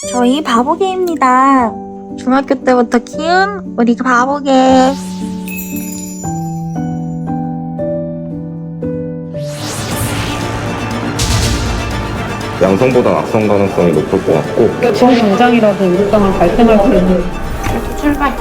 저희 바보개입니다. 중학교 때부터 키운 우리 바보개. 양성보다 악성 가능성이 높을 것 같고 지금 당장이라도 우울감을 발생할 수 있는 출발.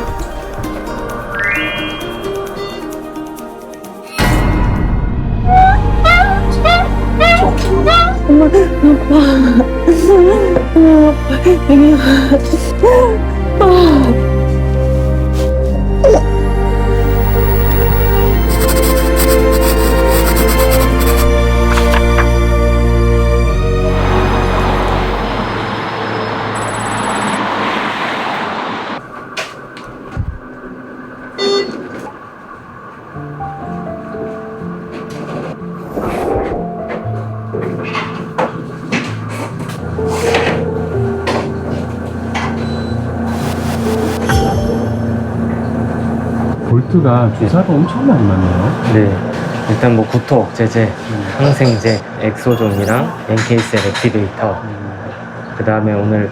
볼트가 주사가 엄청 많이 맞네요. 네. 일단 뭐 구토 억제제, 항생제, 엑소존이랑 NK셀 액티베이터, 그 다음에 오늘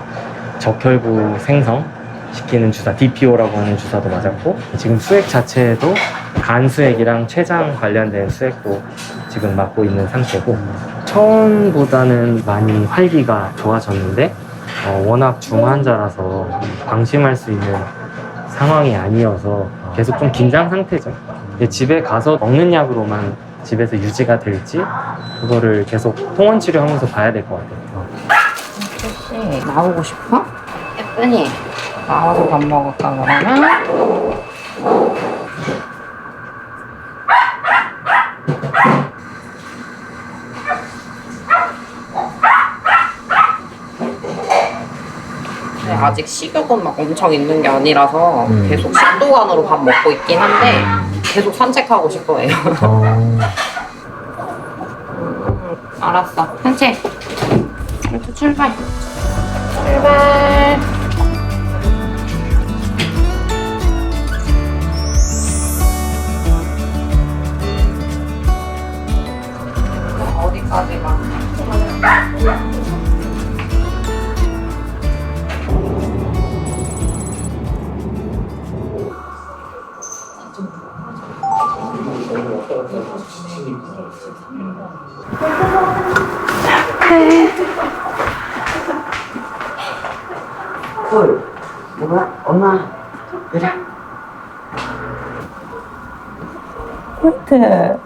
적혈구 생성 시키는 주사 DPO라고 하는 주사도 맞았고, 지금 수액 자체에도 간 수액이랑 췌장 관련된 수액도 지금 맞고 있는 상태고, 처음보다는 많이 활기가 좋아졌는데 워낙 중환자라서 방심할 수 있는 상황이 아니어서 계속 좀 긴장 상태죠. 집에 가서 먹는 약으로만 집에서 유지가 될지 그거를 계속 통원 치료하면서 봐야 될 것 같아요. 혹시 나오고 싶어? 예쁘니? 나와서 밥 먹을까 그러면? 네, 아직 식욕은 막 엄청 있는 게 아니라서 계속 식도간으로 밥 먹고 있긴 한데 계속 산책하고 싶어해요. 알았어, 산책. 이렇게 출발. 출발. 어디까지 가? 헐, 엄마, 그래. 폴트.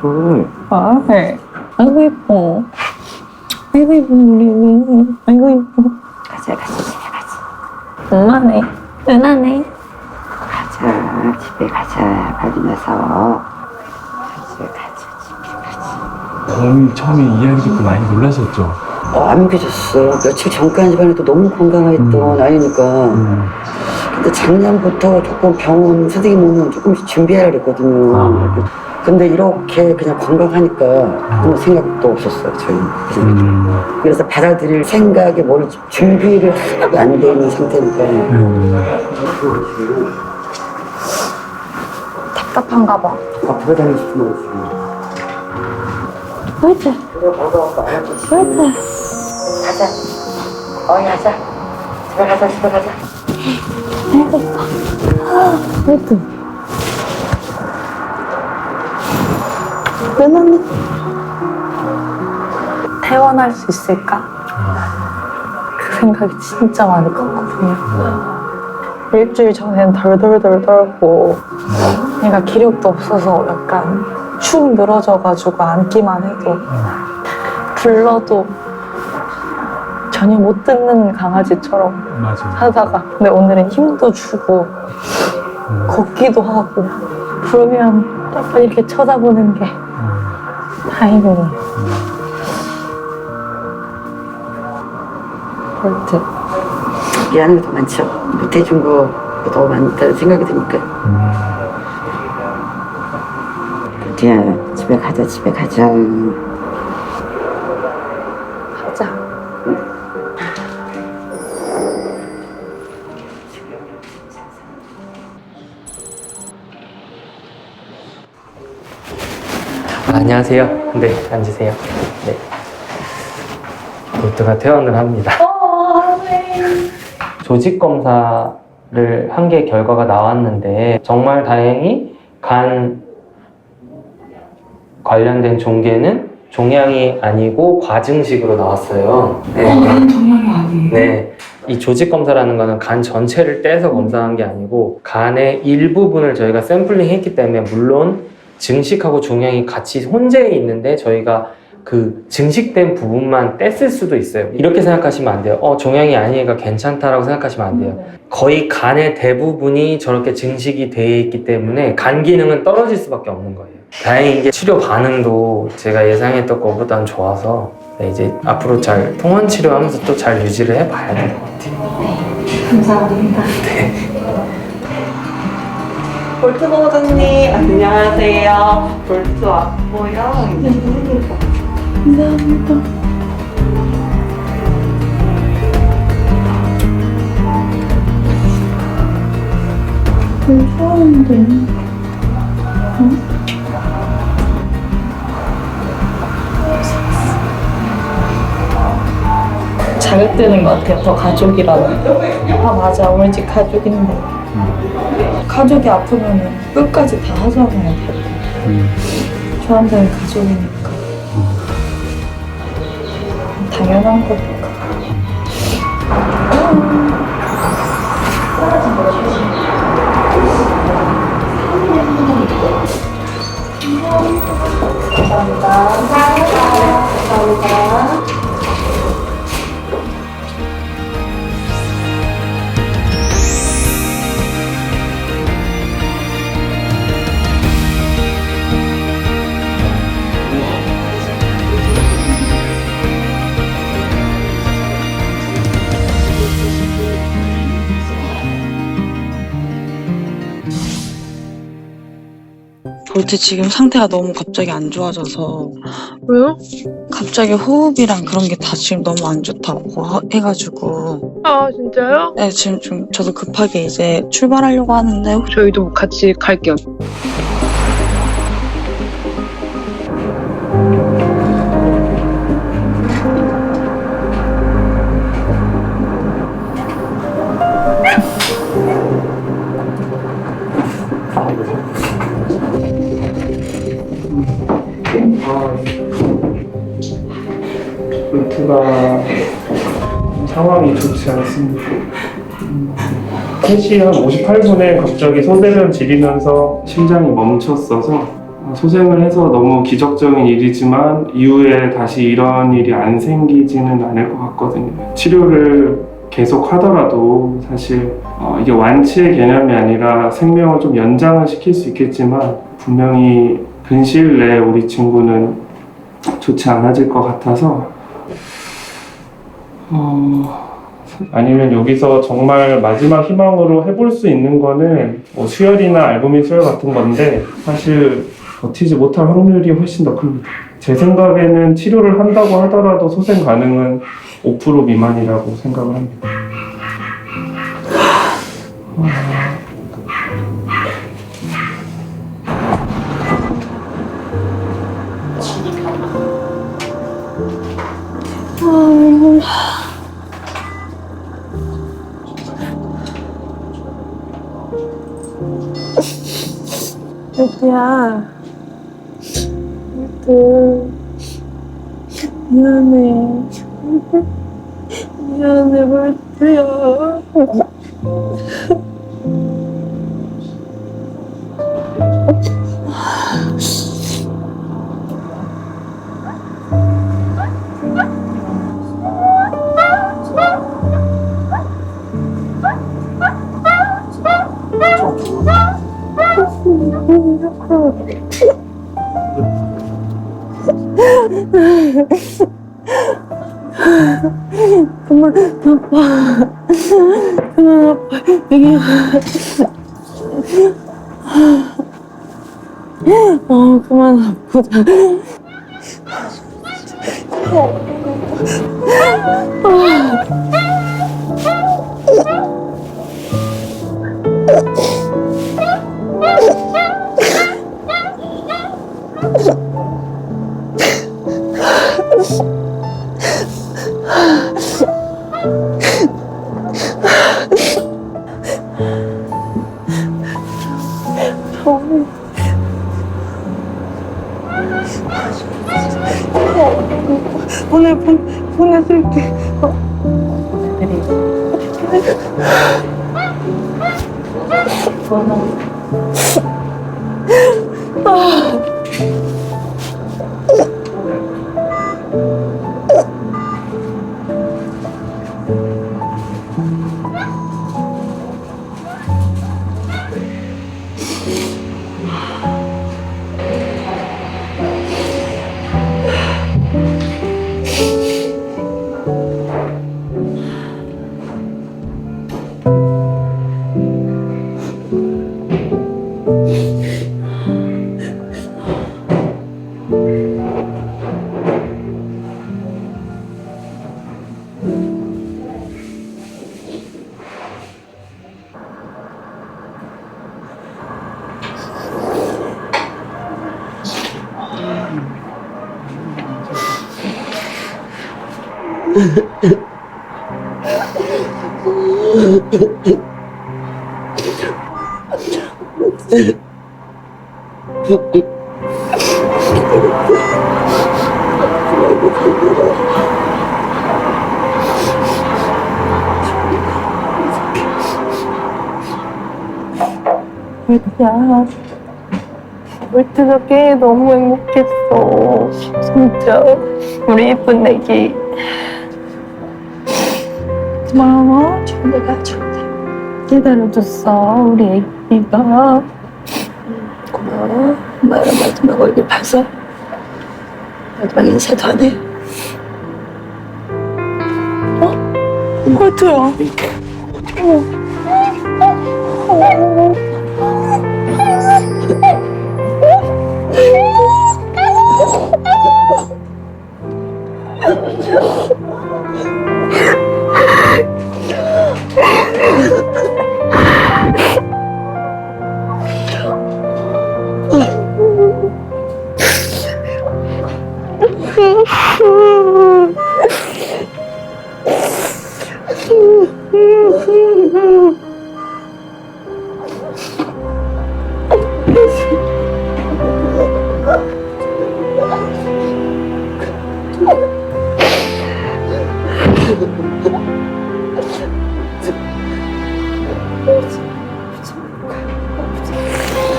헐, 헐. 아이고 예뻐. 아이고 예뻐 우리. 아이고 예뻐. 가자, 집에 가자. 엄마네. 누나네. 가자, 집에 가자. 발리면서. 집에 가자. 어머니 처음에 이야기 듣고 많이 놀라셨죠? 안 믿어졌어. 며칠 전까지만 해도 너무 건강했던 아이니까. 근데 작년부터 조금 병원 선생님 오면 조금씩 준비하라 그랬거든요. 근데 이렇게 그냥 건강하니까 아무 생각도 없었어요, 저희는. 그래서 받아들일 생각에 뭘 준비를 하나도 안 돼 있는 상태니까. 답답한가 봐. 앞으로 다니고 싶은 거지. 폴트. 폴트. 가자. 어이, 가자. 집에 가자, 집에 가자. 아이고 예뻐. 폴트. 누나네. 퇴원할 수 있을까? 그 생각이 진짜 많이 컸거든요. 일주일 전엔 덜덜덜 떨고 얘가 기력도 없어서 약간 축 늘어져가지고 앉기만 해도 불러도 전혀 못 듣는 강아지처럼 맞아. 하다가 근데 오늘은 힘도 주고 걷기도 하고 부르면 약간 이렇게 쳐다보는 게 다행이네. 볼트. 미안한 게 더 많죠. 못해준 거 더 많다는 생각이 드니까. 디야, 집에 가자, 집에 가자. 가자. 안녕하세요. 네, 앉으세요. 네. 볼트가 퇴원을 합니다. 네. 조직 검사를 한 게 결과가 나왔는데 정말 다행히 간 관련된 종괴는 종양이 아니고 과증식으로 나왔어요. 네. 간 종양이 아니에요? 네. 이 조직 검사라는 거는 간 전체를 떼서 검사한 게 아니고 간의 일부분을 저희가 샘플링 했기 때문에 물론 증식하고 종양이 같이 혼재해 있는데 저희가 그 증식된 부분만 뗐을 수도 있어요. 이렇게 생각하시면 안 돼요. 종양이 아니니까 괜찮다라고 생각하시면 안 돼요. 거의 간의 대부분이 저렇게 증식이 되어 있기 때문에 간 기능은 떨어질 수밖에 없는 거예요. 다행히 이게 치료 반응도 제가 예상했던 것보다는 좋아서 이제 앞으로 잘 통원 치료하면서 또 잘 유지를 해봐야 될 것 같아요. 감사합니다. 네. 볼트 보호자님 안녕하세요. 볼트 왔고요. 감사합니다. 무서운데. 자극되는 것 같아요. 더 가족이라는. 아 맞아, 우리 집 가족인데. 가족이 아프면 끝까지 다 하잖아요. 저한테는 가족이니까. 당연한 거니까. 볼트 지금 상태가 너무 갑자기 안 좋아져서. 왜요? 갑자기 호흡이랑 그런 게 다 지금 너무 안 좋다고 해가지고. 아 진짜요? 네, 지금 좀 저도 급하게 이제 출발하려고 하는데 혹시 저희도 같이 갈게요. 볼트가 상황이 좋지 않습니다. 3시 한 58분에 갑자기 소대면 지리면서 심장이 멈췄어서 소생을 해서 너무 기적적인 일이지만 이후에 다시 이런 일이 안 생기지는 않을 것 같거든요. 치료를 계속 하더라도 사실 이게 완치의 개념이 아니라 생명을 좀 연장을 시킬 수 있겠지만 분명히 근시일 내에 우리 친구는 좋지 않아질 것 같아서 아니면 여기서 정말 마지막 희망으로 해볼 수 있는 거는 뭐 수혈이나 알부민 수혈 같은 건데 사실 버티지 못할 확률이 훨씬 더 큽니다. 제 생각에는 치료를 한다고 하더라도 소생 가능은 5% 미만이라고 생각을 합니다. 여기야. 미안해. 미안해, 볼트야. 그만 아파. 그만 아파. 여기. 그만 아프다. 보내줄게. 야, 울트가 꽤 너무 행복했어. 진짜. 우리 예쁜 애기. 고마워. 내가 기다려줬어. 우리 애기가. 고마워. 엄마랑 마지막 얼굴 봐서 마지막 인사도 안 해. 울트야.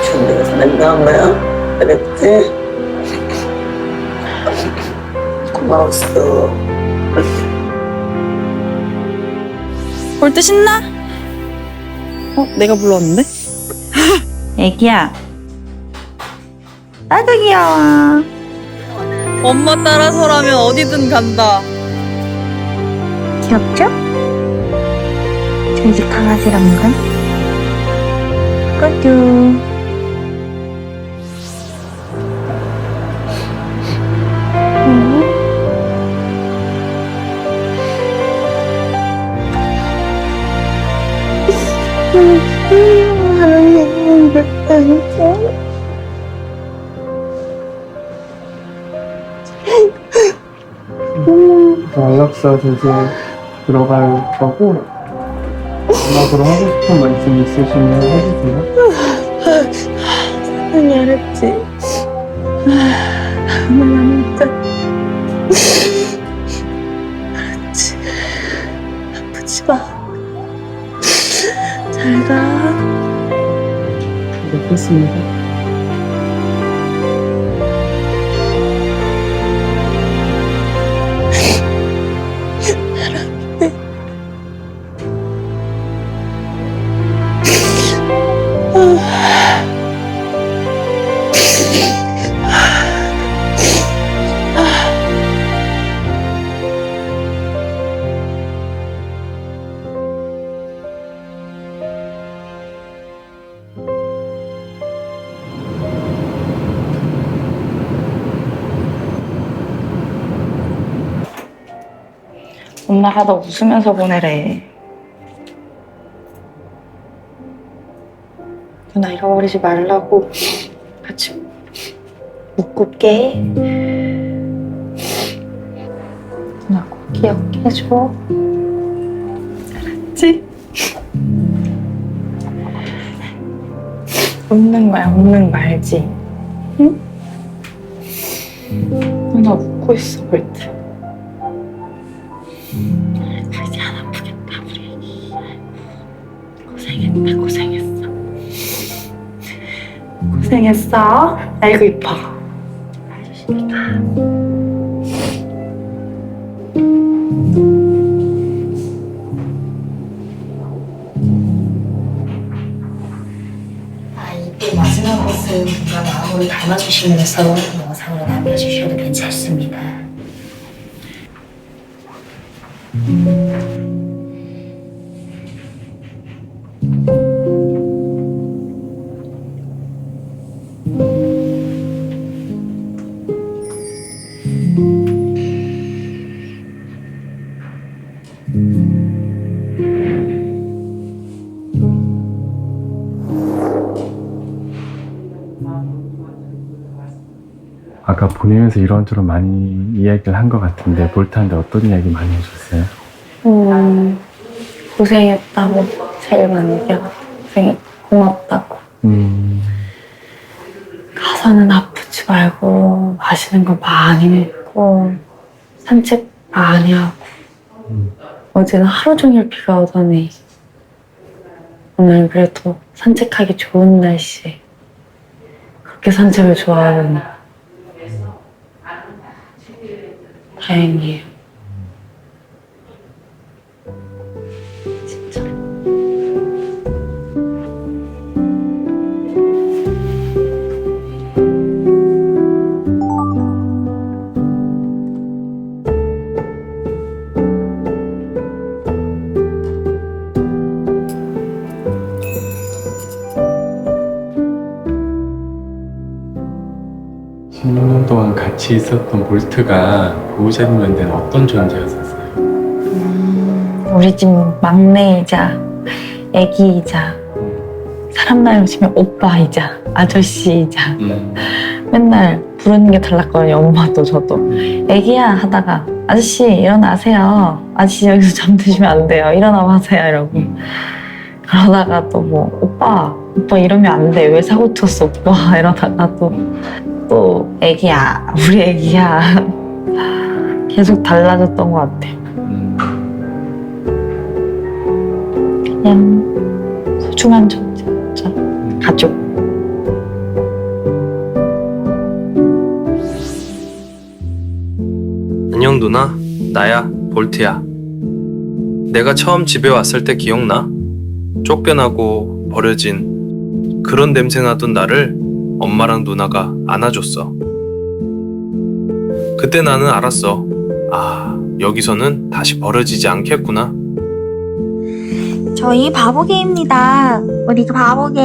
준비가 잘한다, 엄마야. 알았지? 고마웠어. 볼트 신나? 내가 불렀는데? 애기야. 나도 귀여워. 엄마 따라서라면 어디든 간다. 귀엽죠? 저희 집 강아지랍니다. 꾸쭈. 연락사 제재 들어갈 거고 마지막으로 하고 싶은 말씀 있으시면 해주세요. 사랑이 알았지? 엄마 진짜. 알았지? 아프지 마. 잘 가. 뵙겠습니다. 엄마가 너 웃으면서 보내래. 누나 잃어버리지 말라고 같이 묶을게. 누나 꼭 기억해줘. 알았지? 웃는 거 알지? 응? 나 웃고 있어, 볼트. 그러지 안 아프겠다, 우리 애기. 고생했어. 고생했어. 아이고, 이뻐. 이때 마지막 것은 누가 마음으로 담아주시면서 영상으로 남겨주셔도 괜찮습니다. 아까 보내면서 이런저런 많이 이야기를 한 것 같은데 볼트한테 어떤 이야기 많이 해줬어요? 고생했다고 제일 많이 얘기하고 고맙다고. 가서는 아프지 말고 맛있는 거 많이 먹고 산책 많이 하고. 어제는 하루 종일 비가 오더니 오늘 그래도 산책하기 좋은 날씨에 그렇게 산책을 좋아하더니 다행이에요. 진짜. 동안 같이 있었던 볼트가 보호자님 된 어떤 존재였었어요? 우리 집 막내이자 애기이자 사람 나이 치면 오빠이자 아저씨이자 맨날 부르는 게 달랐거든요. 엄마도 저도 애기야 하다가 아저씨 일어나세요. 아저씨 여기서 잠드시면 안 돼요. 일어나 봐세요 이러고 그러다가 또 뭐 오빠 이러면 안 돼. 왜 사고 쳤어 오빠 이러다가 또 애기야 우리 애기야 계속 달라졌던 것 같아요. 그냥 소중한 존재, 진짜 가족. 안녕 누나, 나야 볼트야. 내가 처음 집에 왔을 때 기억나? 쫓겨나고 버려진 그런 냄새 나던 나를 엄마랑 누나가 안아줬어. 그때 나는 알았어. 아, 여기서는 다시 버려지지 않겠구나. 저희 바보개입니다. 우리 바보개.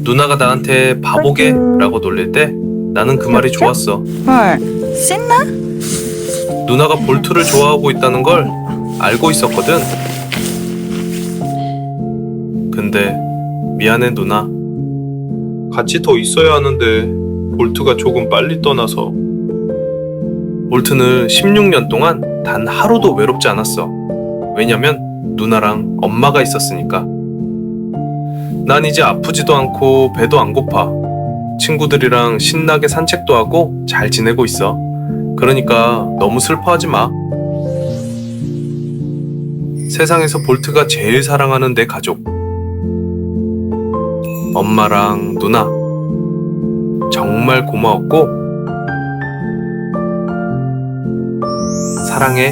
누나가 나한테 바보개라고 놀릴 때 나는 그 말이 좋았어. 헐, 씻나? 누나가 볼트를 좋아하고 있다는 걸 알고 있었거든. 근데 미안해 누나. 같이 더 있어야 하는데 볼트가 조금 빨리 떠나서. 볼트는 16년 동안 단 하루도 외롭지 않았어. 왜냐면 누나랑 엄마가 있었으니까. 난 이제 아프지도 않고 배도 안 고파. 친구들이랑 신나게 산책도 하고 잘 지내고 있어. 그러니까 너무 슬퍼하지 마. 세상에서 볼트가 제일 사랑하는 내 가족. 엄마랑 누나. 정말 고마웠고 사랑해.